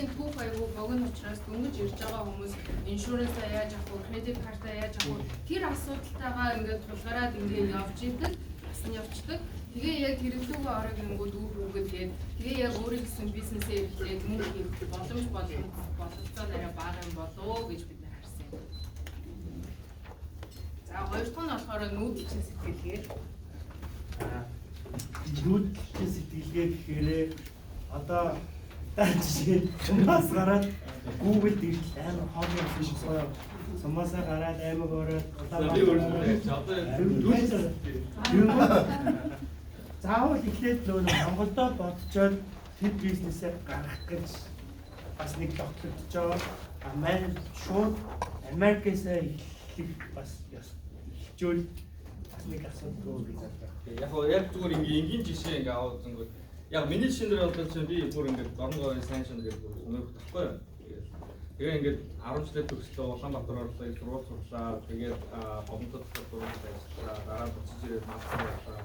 ажлын түүх аягүй богино учраас дөнгөж ирж байгаа хүмүүс иншуренсаа яаж авах вэ, кредит картаа яаж авах вэ? Тэр асуудалтайгаа ингээд тулгараад ингээд явж идэг, бас нь явцдаг. Тэгээ яг хэрэглүүгээ орог ингүүд үр хөвгөдгээд тэгээ яг өөрийн гэсэн бизнесээ эрхлээд мөнгө хийх боломж бололцоо арай бага юм болоо гэж бид харсан юм. За хоёр дахь нь болохоор нүүдэлчин сэтгэлгээ. Нүүдэлчин сэтгэлгээ гэхээр одоо жишээ сумаас гараад Google дээр амар хол юм шиг соёо сумаасаа гараад аймаг ороод заавал эхлээд нөө Монголдо бодцоод тэр бизнесээ гаргах гэж бас нэг тогтолцож байгаа. Маань шууд Америкээс эхлэх бас эхлжүүл бас нэг асуудал гэж бодлоо. Яг зүгээр энгийн жишээ ингээ аваад зөнгөө яг миний жишээнээр бол чинь би бүр ингээд дорногоо сайн шин гэж сонирхох тахгүй. Тэгээ ингээд 10 жилийн төгслөө Улаанбаатар орлоо сургууль сурлаа. Тэгээд Хомдод сургууль ажиллаа. Дараа буцаж ирээд мастер авлаа.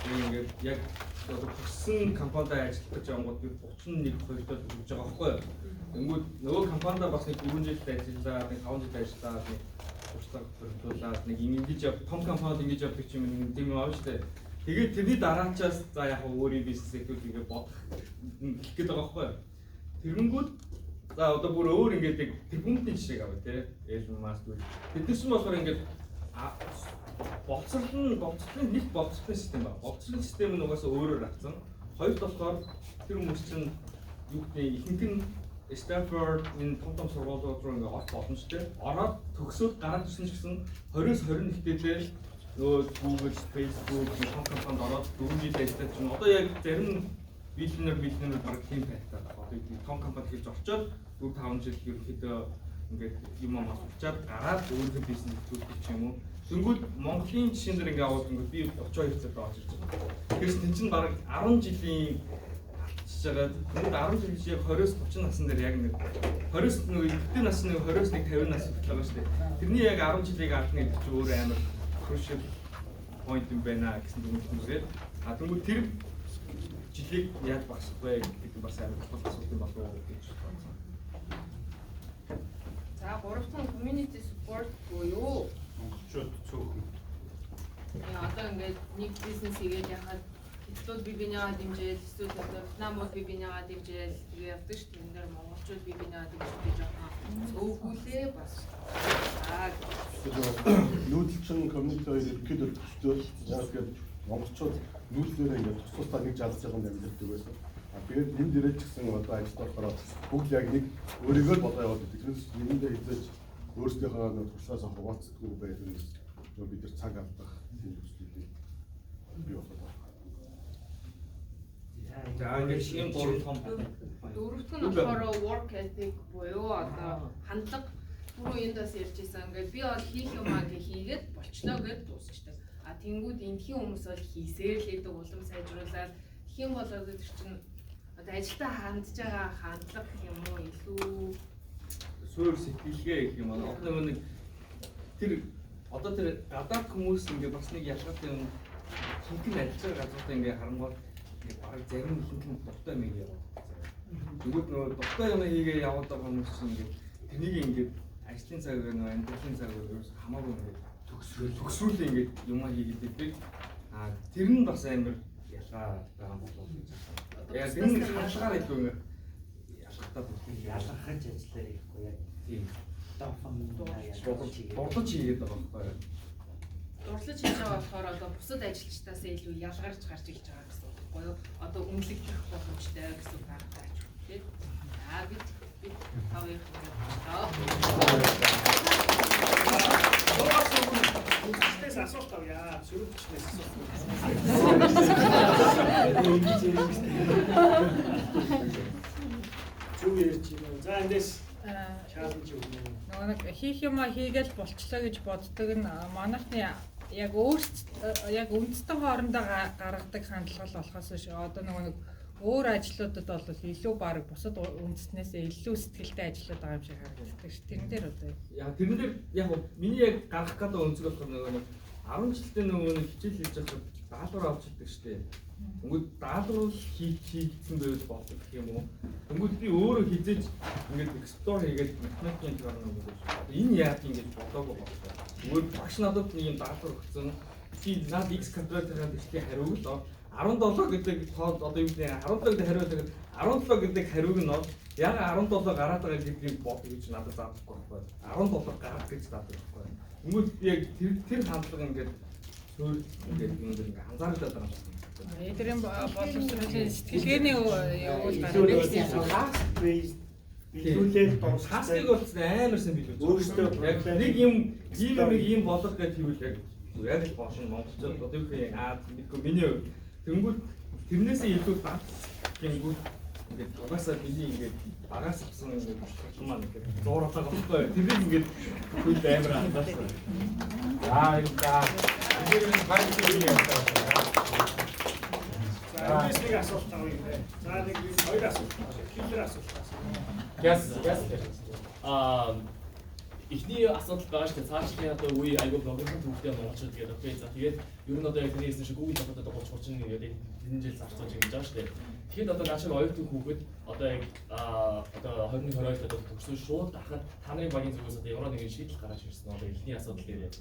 Тэгээ ингээд яг төгссөн компанид ажиллаж байгаа гот би 31 2-д хүрч байгаа байхгүй. Тэнгүүд нөгөө компанид бас нэг 4 жил ажиллаа, нэг 5 жил ажиллаа, нэг туршлага төлөвлөлээд нэг ингэж том компанид ингэж явдаг ч юм нэг тийм юм аав штэ. Тэгээд тэрний дараачаас за яг өөрийн бизнес эхлүүлэгээ бодох гэх гээд байгаа байхгүй. Тэрэнгүүд за одоо бүр өөр ингээд тэрхүүмтний жишээг авъя те. Elon Musk үү. Тэднээс нь болохоор ингээд болцлын нэг болцлын систем байна. Болцлын систем нь угаасаа өөрөөр авсан. Хоёр болохоор тэр хүмүүс чинь юу гэдэг ихэнх нь Stanford энэ том сургуулиуд руу ингээд орох боломжтой. Ороод төгсөөд гараад ирсэн ч гэсэн 20-21 дээрээ нөгөө Google, Facebook, том компанид ороод 4 жил ажиллаж чинь одоо яг зарим биллионер баг тийм байлтаа. Одоо том компанид хийж орчоод 4-5 жил ерөнхийдөө ингээд юм авчаад гараад өөрийнхөө бизнес төлөвлөх ч юм уу. Тэнгүүд Монголын жишээн дээр ингээд аваад ингээд би 32 цаад орж ирж байгаа. Тэгэхээр тэн чинь баг 10 жилийн жагаад нэг 10 жил шиг 20-30 насны дээр яг нэг 20-с нэг ихтэй насны 20-с нэг 50 нас хүртэл байгаа шүү дээ. Тэрний яг 10 жилийг алдна гэдэг чинь өөр амар crucial point юм байна гэсэн юм үзээд тэгвэл тэр жилийг яаж багасгах вэ гэдэг бас амар чухал асуудал болов уу гэж бодсон. За гурав дахь нь community support буюу монголчууд цөөхөн. Одоо ингээд нэг бизнес хийгээд яхад Хятадууд бие биенийгаа дэмжиж, эсвэл Вьетнамууд бие биенийгаа дэмжиж тэгээ явдаг шүү дээ. Энэ дээр монголчууд бие биенийгаа дэмжиж жоохон цөөхүүлээ бас. Нүүдэлчин community ерөнхийдөө төстэй яг гэвэл монголчууд нүүдлээрээ ингээд тусдаа нэг жалж байгаа юм амьддаг байсан. Тэгээд энэ дээрээ ч гэсэн одоо ажиллаж болохоор бүгд яг нэг өөрийгөө л бодоо яваад байдаг. Тэрнээс нэгэндээ хязгаарч өөрсдийнхөө туршлагаас хуваалцдаг байдлаас бид нар цаг авдаг тийм төслүүдийг бий болгоод байна. За ингээд ийм гурван том дөрөвт нь болохоор work ethic буюу одоо хандлага түрүү эндээс ярьж байсан. Ингээд би бол хийх юмаа хийгээд болчихно гэж дуусчихдаг. Тэнгүүд эндхийн хүмүүс бол хийсээр л идэг улам сайжруулаад хэм болоод тэр чинь одоо ажилдаа хандж байгаа хандлага юм уу илүү суурь сэтгэлгээ гэх юм аа. Одоо нэг тэр одоо тэр гадаад хүмүүс ингээд бас нэг ялгаатай юм хинхэн ажиллаж байгаа газруудаа ингээд харангуй ингээд бараг зарим хинхэн дуртай юм яваад. Тэгвэл нөгөө дуртай юм хийгээ яваад байгаа хүмүүс чинь ингээд тэнийг ингээд ажлын цаг нөгөө амьдралын цаг ерөөс хамаагүй ингээд төгсрүүл ингээд юм хийгээд байдаг. Тэр нь бас амар ялгаа байгаа болов уу гэж байна. Яг энэ хандлагаар илүү ингээд ялгаатай бүхэн Ялгахаж ажиллаа хийхгүй яг тийм бодлож хийгээд байгаа байхгүй. дурлаж хийж байгаа болохоор одоо бусад ажилчдаас илүү ялгарч гарч ирж байгаа гэсэн үг байхгүй юу? Одоо үнэлэгдэх боломжтой гэсэн үг гаргаж байна. Бид тав их Тэс асуулт авъя. Сөрөгчнээс асуулт. Зүг ярьж байна. За эндээс чаленж өгнө. Нэг хийх юмаа хийгээл болчлоо гэж боддог нь манайхны яг үндэстэн хоорондоо гаргадаг хандлага болохоос шүү. Одоо нэг өөр ажлуудад бол илүү баг бусад үндэстнээсээ илүү сэтгэлтэй ажиллаад байгаа юм шиг харагддаг ш. Тэрэн дээр одоо тэрэн дээр яг миний яг гарах гэдэг өнцөг болохоор нэг 10 жилдээ нөгөө нэг хичээл хийж байгаа даалгавар авч ирдэг штеп. Тэнгүүд даалгавар хийгдсэн байвал болдог гэх юм уу? Тэнгүүд би өөрөө хизээж ингээд explore хийгээд математикийн гарна юм гэж. Энэ яах юм гэж бодоогүй байна. Тэгвэл багш надад нэг юм даалгавар өгсөн. Би наад x квадратын гэхдээ хариуг л 17 гэдэг тоо одоо юу гэдэг 17 гэдэг хариу тэгээд 17 гэдэг хариуг нь яг 17 гараад байгаа гэдгийг бод гэж надад заахгүй байхгүй. 17 гарах гэж надад байхгүй. Тэнгүүд би яг тэр хандлага ингээд өөр ингээд юм дээр ингээд анзаардаг байгаа юм. Эдгэрийн боловсролын сэтгэлгээний биелүүлээд хасыг бол амар сайн биелүүлж өөрөөсөө яг нэг юм болох гэж хэвэл яг л бошин монголчууд одоо юу гэх юм мэдгүй миний хувьд тэнгүүд тэрнээсээ илүү бат гингүүд ингээд угаасаа миний ингээд багаас авсан ингээд болчихсон маань ингээд зууралаа болохгүй тэрийг ингээд хөл амар андаасан. За энэ баг нэг асуулт авъя юм байна. За нэг хоёр асуулт. Хилэр асуулт. Яс. Ихний асуудал байгаа шүү дээ. Цаашлын одоо үе айгүй блогинг түүхтэй монголчууд гэдэг. Окей. За тэгээд ер нь одоо яг тэрнээс шиг Google дотоод 30 ингээд энэ жил зарцуулж ингэж байгаа шүү дээ. Тэгэхэд одоо наашиг оюутан хүүхэд одоо яг одоо 21-22 дэх төгссөн шууд дахад та нарын багийн зүгээс одоо ямар нэгэн шийдэл гаргаж ирсэн. Одоо ихний асуудал дээр яг.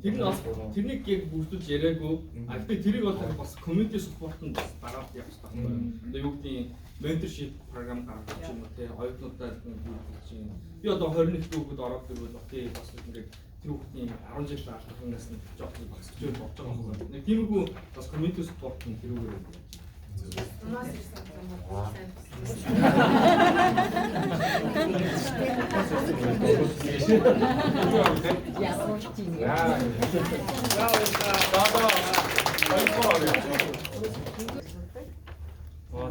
Тэр нь бас тэрнийг яг бүрдүүлж яриаггүй. А гэхдээ тэрийг бол бас community support-нд дараад явах хэрэгтэй. Одоо юу гэдэг mentorship програм гаргаж юм уу те оюутнуудад бүрдүүлж юм. Би одоо 21 хүүхэд ороод ирвэл окей бас ингээд тэр хүүхдийн 10 жил алдах хүнээс нь жоох багсч байж болж байгаа юм байна. Нэг тиймэрхүү бас community support-ын тэрүүгээр юм. Унаас ирсэн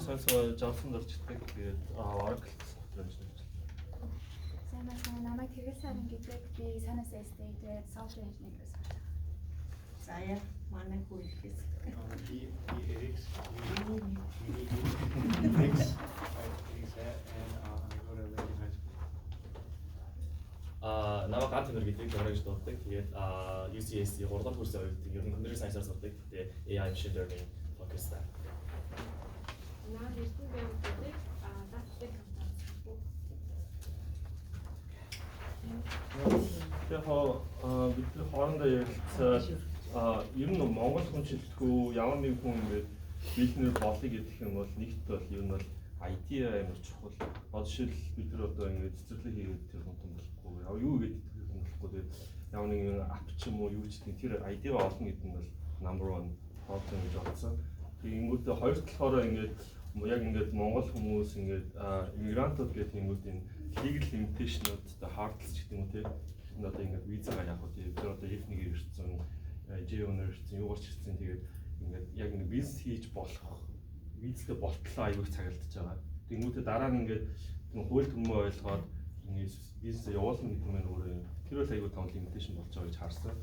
Сонсоо Johnson дурчдаг. Тэгээд Oracle софтвер ажиллаж байна. Сайн байна. Намайг Тэргэл Сарын гэдэг би Санасай State-д software engineer-ээс байна. Заяа манай хүлээс. Намайг Гатимер гэдэг Орогч дуртай. Тэгээд UCSC 3 дахь курсын оюутан ер нь computer science-аар сурдаг. Тэгээд AI machine learning focusтай. Наад ирсэн байв гэдэг дататай компани. Тэгэхээр бид хоорондоо ярилцаад ер нь Монгол хүн чөлтгөө ямар нэг хүн ингээд бизнес болъё гэдэг юм бол нэгт бол ер нь бол IT амар чухал. Одоо жишээл бид нар одоо ингээд цэцэрлэг хийгээд тэр хүн томлохгүй. Юу гэдэг тэр хүн болохгүй. Тэгээд ямар нэгэн ап ч юм уу юу ч гэдэг тэр ID-га олно гэдэг нь бол number 1 problem гэж бодсон. Тэгэнгүүтээ хоёр талаараа ингээд яг ингээд Монгол хүмүүс ингээд иммигрантууд гэдэг юмуд энэ legal limitation-ууд одоо hardless гэдэг юм уу те энэ одоо ингээд визагаа явах уу те одоо F1-ээр ирсэн J1-ээр ирсэн юугаар ч ирсэн тэгээд ингээд яг нэг бизнес хийж болох визтэй болтлоо аягүй цагалдаж байгаа. Тэгэнгүүтээ дараа нь ингээд хууль төмөө ойлгоод ингээд бизнесээ явуулна гэдэг нь өөрөө тэр бол аягүй том limitation болж байгаа гэж харсан.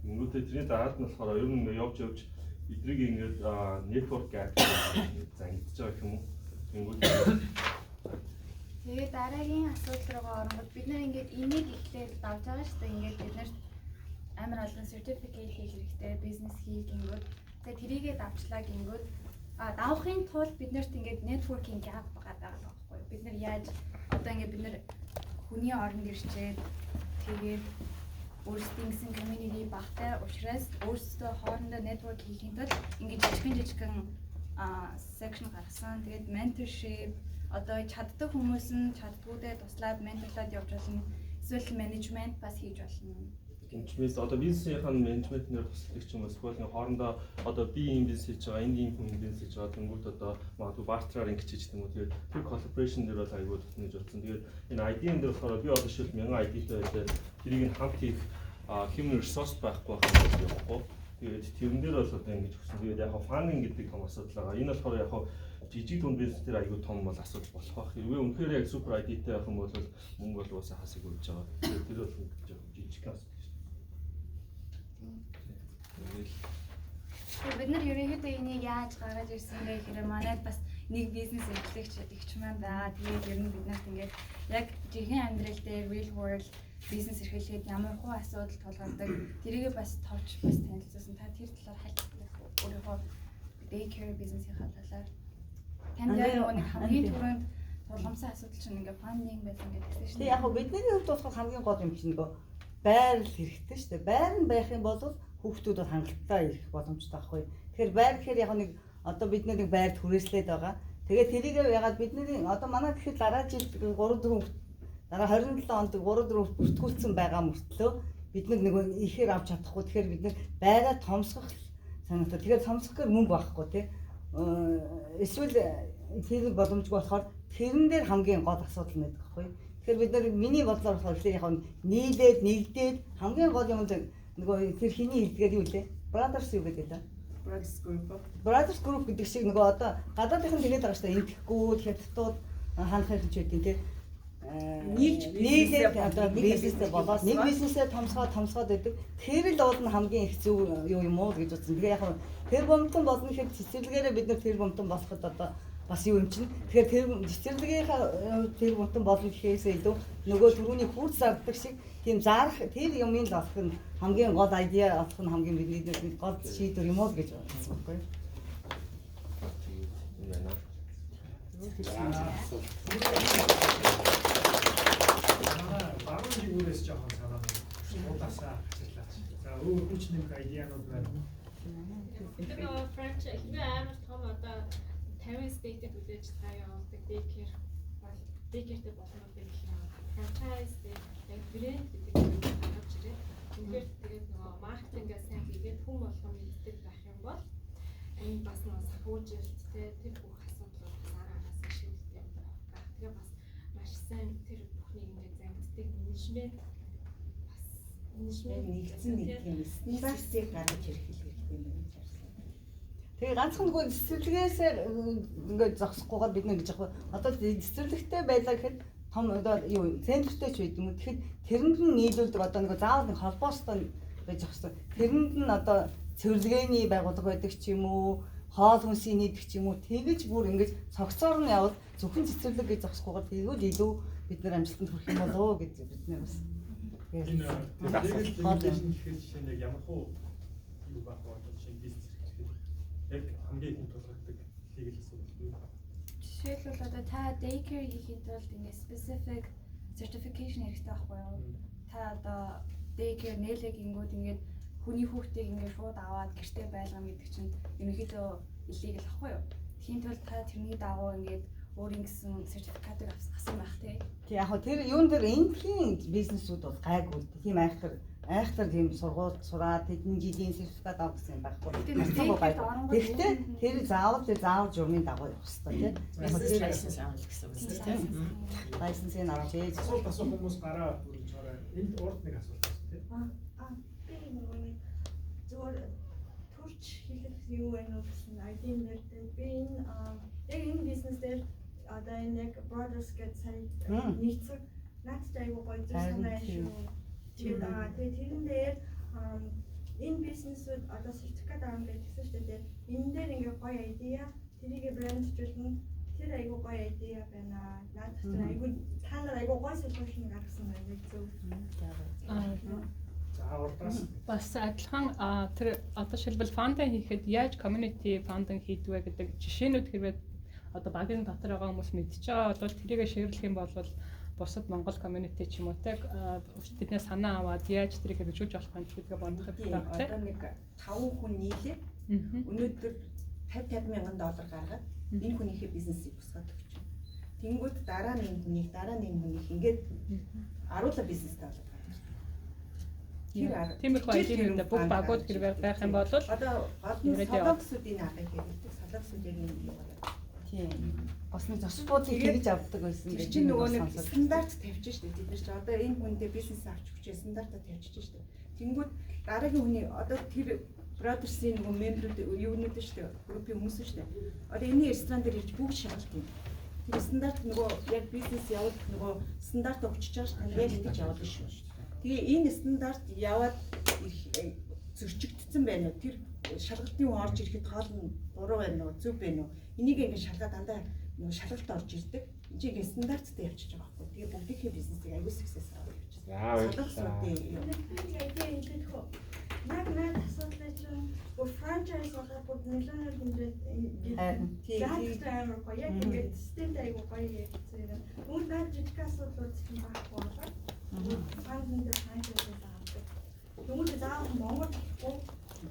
Тэгэнгүүтээ тэрний дараад нь болохоор ер нь ингээд явж эдрийг ингээд network gap зангидж байгаа юм уу? Тэгээд дараагийн асуудал руугаа оронгод бид нар ингээд энийг ихлээр давж байгаа шүү дээ. Ингээд бид нар амар олон certificate хийх хэрэгтэй, бизнес хийх гингүүд. Тэгээд тэрийгээ давчлаа гингүүд давахын тулд биднэрт ингээд networking gap байгаа байхгүй юу? Бид нар яаж одоо ингээд бид нар хүний оронд ирчээд тэгээд өөрсдийн гэсэн community багтай учраас өөрсдөө хоорондоо network хийхин тулд ингээд жижигхэн section гаргасан. Тэгээд mentorship одоо чаддаг хүмүүс нь чаддгуудаа туслаад менторлоод явж болно. Эсвэл менежмент бас хийж болно. Тиймээс одоо бизнесийн менежмент нэр тусалдаг ч юм уу эсвэл хоорондоо одоо би ийм бизнес хийж байгаа, энэ ийм хүн бизнес хийж байгаа тэнгууд одоо магадгүй бартераар ингэж хийж юм уу тэгээд тэр collaboration дээр бол аягүй туснаж болсон. Тэгээд энэ ID-н дээр болохоор би одоо шил 1000 ID-тэй байлаа. Тэрийг нь хамт хийх human resource байхгүй байх юм болохгүй. Тэгээд тэрэн дээр бол одоо ингэж өгсөн. Тэгээд яг funding гэдэг том асуудал байгаа. Энэ болохоор яг жижиг дунд бизнес дээр аягүй том бол асуудал болох байх. Хэрвээ үнэхээр яг супер ID-тэй байх юм бол мөнгө бол уусаа хасаг үлж байгаа. Тэгээд тэр бол жижиг асуудал. Бид нар ерөнхийдөө энийг яаж гаргаж ирсэн бэ гэхээр манайд бас нэг бизнес эрхлэгч ихч маань байгаа. Тэгээд ер нь бид нарт ингээд яг жинхэнэ амьдрал дээр real world бизнес эрхлэхэд ямар хуу асуудал тулгардаг тэрийг бас товч бас танилцуулсан. Та тэр талаар хальт өөрийнхөө daycare бизнесийнхаа талаар танд яг нэг хамгийн түрүүнд тулгамсан асуудал чинь ингээ фандинг байсан гэдэг чинь. Тэг яг бидний хувьд болохоор хамгийн гол юм чинь нөгөө байр л хэрэгтэй шүү дээ. Байр нь байх юм бол хүүхдүүдэд хангалттай ирэх боломжтой байхгүй. Тэгэхээр байр гэхээр яг нэг одоо бид нэг байрд хүрээслээд байгаа. Тэгээд тэрийг ягаад бидний одоо манай гэхэд дараа жил 3-4 дараа 27 онд 3-4 бүртгүүлсэн байгаа мөртлөө бид нэг ихээр авч чадахгүй. Тэгэхээр бид нэг байраа томсгох санаатай. Тэгэхээр томсгохоор мөнгө байхгүй тий. Эсвэл тэр боломжгүй болохоор тэрэн дээр хамгийн гол асуудал байдаг байхгүй. Тэгэхээр бид нар миний бодлоор болохоор яг нийлээд нэгдээд хамгийн гол юм нөгөө тэр хиний хэлдгээр юу лээ? Brothers юу гэдэг вэ? Brothers group гэдэг шиг нөгөө одоо гадаадынхан тэгээд байгаа шүү дээ. Энтэхгүй хятадууд хандхын ч үгүй тий. Нийлээд одоо бизнесээ болоод нэг бизнесээ томсгоод байдаг. Тэр л бол хамгийн их зөв юу юм уу гэж үзсэн. Тэгээ яг тэр бомтон болно гэхэд цэцэрлэгээрээ бид нар тэр бомтон болоход одоо бас юу юм чинь. Тэгэхээр тэр цэцэрлэгийнхаа тэр бомтон болно гэхээсээ илүү нөгөө түрүүний хурц зарддаг шиг тийм зарах тэр юмын л олох нь хамгийн гол айдиа олох нь хамгийн бидний гол шийдвэр юм уу гэж бодсон байхгүй юу? Баруун жигүүрээс жоохон санаа удаасаа ажиллаач. За өөр хүч нэмэх айдианууд байна. Тэр нөгөө франчайз амар том одоо 50 стейтэд үлээж байгаа явуулдаг daycare бол daycareтэй боломжтой гэх юм. Франчайз яг брэнд гэдэг нь гарч ирээ. Үнэхээр тэгээд нөгөө маркетингээ сайн хийгээд хүн болгон мэддэг байх юм бол энэ бас нөгөө санхүүжилттэй тэр бүх асуудлууд араас шийддэг байх. Тэгээ бас маш сайн тэр бүхнийг ингээд зангиддаг менежмент нэгдсэн гэдэг юм. Стандартыг гаргаж ирэх хэрэгтэй юм байна. Тэгээ ганцхан нөгөө цэцэрлэгээс ингээд зогсохгүйгээр бид нэг гэж яг одоо цэцэрлэгтэй байлаа гэхэд том одоо юу центртэй ч байд юм уу. Тэгэхэд тэрэнд нь нийлүүлдэг одоо нэг заавал нэг холбоостой байж ахсан. Тэрэнд нь одоо цэвэрлэгээний байгууллага байдаг ч юм уу, хоол хүнсийн нийтг ч юм уу тэгэж бүр ингэж цогцоор нь явал зөвхөн цэцэрлэг гэж зогсохгүйгээр тэгвэл илүү бид нар амжилтанд хүрэх юм болоо гэж бид нар бас Энэ гэхэд жишээ нь ямар хуу юу байх вэ? Жишээ нь бизнес яг хамгийн их тулгардаг legal асуудал. Жишээлбэл одоо та daycare хийхэд бол ингээ specific certification хэрэгтэй байхгүй юу? Та одоо daycare нээлэг гингүүд ингээд хүний хүүхдийг ингээ шууд аваад гэртээ байлгана гэдэг чинь ерөнхийдөө illegal байхгүй юу? Тийм тул та тэрний дагуу ингээд өөрийн гэсэн сертификатыг авсан байх тий. Тэг яг тэр юун дээр энэхийн бизнесүүд бол гайгүй. Тийм айхтар тийм сургууль сураад тэдний жилийн сертификат авах гэсэн юм байхгүй. Гэхдээ тэр заавал журмын дагуу явах хэрэгтэй тий. Яг тэр лайсенс авах гэсэн үг тийм. Лайсенсыг авах гэж. Асуулт хүмүүс гараа бүрж ороо. Энд урд нэг асуулт байна тий. Би нэг зөвөр төрч хэлэх юу вэ гэсэн айдин дээр би яг энэ бизнес дээр одоо энэ яг brothers гэж сайн нийцэг надтай айгуу гоё зүйл шүү. Тэгээд тэрэн дээр энэ бизнесүүд одоо сертификат авах гэсэн шүү дээ. Энэ дээр ингээ гоё идея тэрийг брэндчилнэ. Тэр айгуу гоё идея байна. Надтай айгуу та нар айгуу гоё solution гаргасан байна зөв. Бас адилхан тэр одоо шилбэл фандинг хийхэд яаж community фандинг хийдэг вэ гэдэг жишээнүүд хэрвээ одоо багийн дотор байгаа хүмүүс мэдчихэж байгаа бол тэрийг шеэрлэх юм бол бусад Монгол community ч юм уу тэг тэднээс санаа аваад яаж тэрийг хэрэгжүүлж болох юм гэдгээ бодох хэрэгтэй байна. Одоо нэг 5 хүн нийлээ. Өнөөдөр 50 мянган доллар гаргаад энэ хүнийхээ бизнесийг босгоод өгч байна. Тэнгүүд дараа нэг хүнийх ингээд аруула бизнестэй болоод байна. Тиймэрхүү ажлууд бүх багууд хэрвээ байх юм бол одоо салгасуудын аргыг хийдэг. Салгасуудыг юм байна. Тийм. Бас нэг зочдлуудыг тэгж авдаг байсан. Тэр чинь нөгөө нэг стандарт тавьж штэ. Бид нар ч одоо энэ хүндээ бизнес авч өгчээ стандартаа тавьчих штэ. Тэнгүүд дараагийн хүний одоо тэр brothers-ийн нөгөө мемберүүд юунууд штэ. Группийн хүмүүс штэ. Одоо энэ ресторан дээр ирж бүгд шалгалт юм. Тэр стандарт нөгөө яг бизнес явуулах нөгөө стандарт өгчөж байгаа штэ. Яг тэгж явуулна шүү. Тэгээ энэ стандарт яваад зөрчигдсэн байна уу? Тэр шалгалтын хүн орж ирэхэд хоол нь буруу байна уу? Зөв байна уу? Энийг ингээд шалгаад дандаа нөгөө шалгалт орж ирдэг. Энд ингээд стандарттай явчихж байгаа байхгүй. Тэгээ бүгдийнхээ бизнесийг аюул success авах гэж байна. Яг нэг асуудал чинь бүр франчайз болоод бүр нэлээд хэмжээд гайхалтай амар гоё. Яг ингээд системтэй айгуу гоё хийсэн. Бүгд наад жижиг асуудлууд чинь байхгүй болоо. Франчайз дээр франчайз авдаг. Тэгвэл заавал Монгол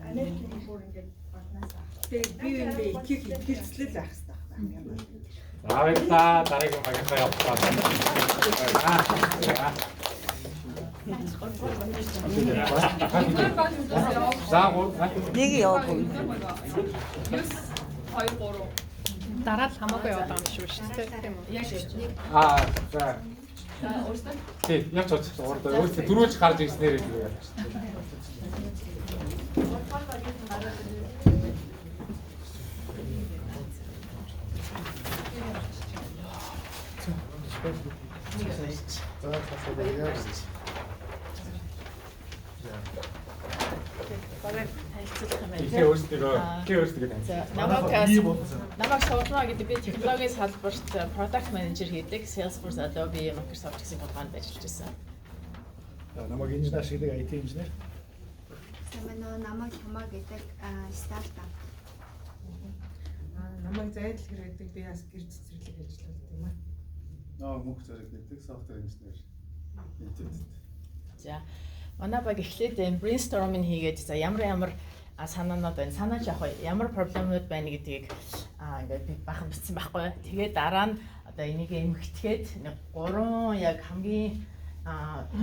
Америкийн бүр ингээд болнаас. Тэгээ би энэ ихэлцлэл байх хэрэгтэй байна. Баярлалаа. Дараагийн багийнхаа явуулаа. Нэг яваагүй. 9 2 3 Дараа л хамаагүй яваад байгаа юм шүү дээ. Тийм үү? яг нэг За. өөртөө Тий, яг ч өөртөө дөрөвж гарч ирснээр л юу яаж. Ихээ өөрсдөө Намайг Суулмаа гэдэг би технологийн салбарт product manager хийдэг. Salesforce, Adobe, Microsoft гэсэн компанид ажиллаж байсан. Намайг инженер шиг IT инженер. Намайг Хамаа гэдэг стартап. Намайг зайдал хэрэгдэг би бас гэр цэцэрлэг ажилладаг юм аа. Мөнх зэрэг гэдэг software инженер. За. Манай баг эхлээд brainstorming хийгээд за ямар санаанууд байна. Санааж авах ямар проблемууд байна гэдгийг ингээд би бахан бичсэн байхгүй. Тэгээд дараа нь одоо энийг эмгэгтгээд нэг 3 яг хамгийн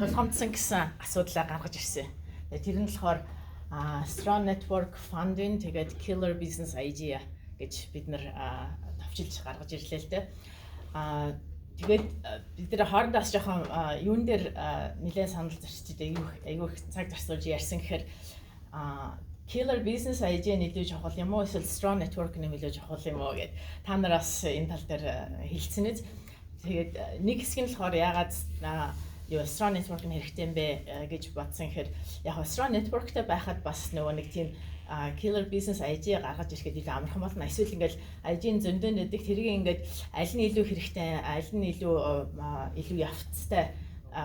тулгамдсан гэсэн асуудлаа гаргаж ирсэн. Тэгээд тэр нь болохоор Strong Network Funding тэгээд Killer Business Idea гэж бид нэр товчилж гаргаж ирлээ л дээ. Тэгээд бид нэр хоорондоо бас жоохон юун дээр нэлээд санал зөрчиж айгүй цаг зарцуулж ярьсан гэхээр Killer Business Idea нь илүү чухал юм уу эсвэл Strong Network нь илүү чухал юм уу гэд та нараас энэ тал дээр хэлцэнэз. Тэгээд нэг хэсэг нь болохоор яагаад Strong Network нь хэрэгтэй юм бэ гэж бодсон гэхээр яг Strong Networkтэй байхад бас нөгөө нэг тийм Killer Business Idea гаргаж ирэхэд илүү амархан болно. Эсвэл ингээл ID-ийн зөндөө нэдэг тэрийг ингээд аль нь илүү хэрэгтэй, аль нь илүү явцтай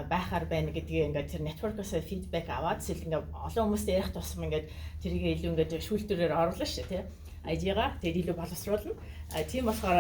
байхаар байна гэдгийг ингээд тэр network-оос feedback аваад эсвэл ингээд олон хүмүүст ярих тусам ингээд тэрийг илүү ингээд шүүлтүүрээр оруулна шүү дээ, тий. ID-га тэгээд илүү боловсруулна. Тийм болохоор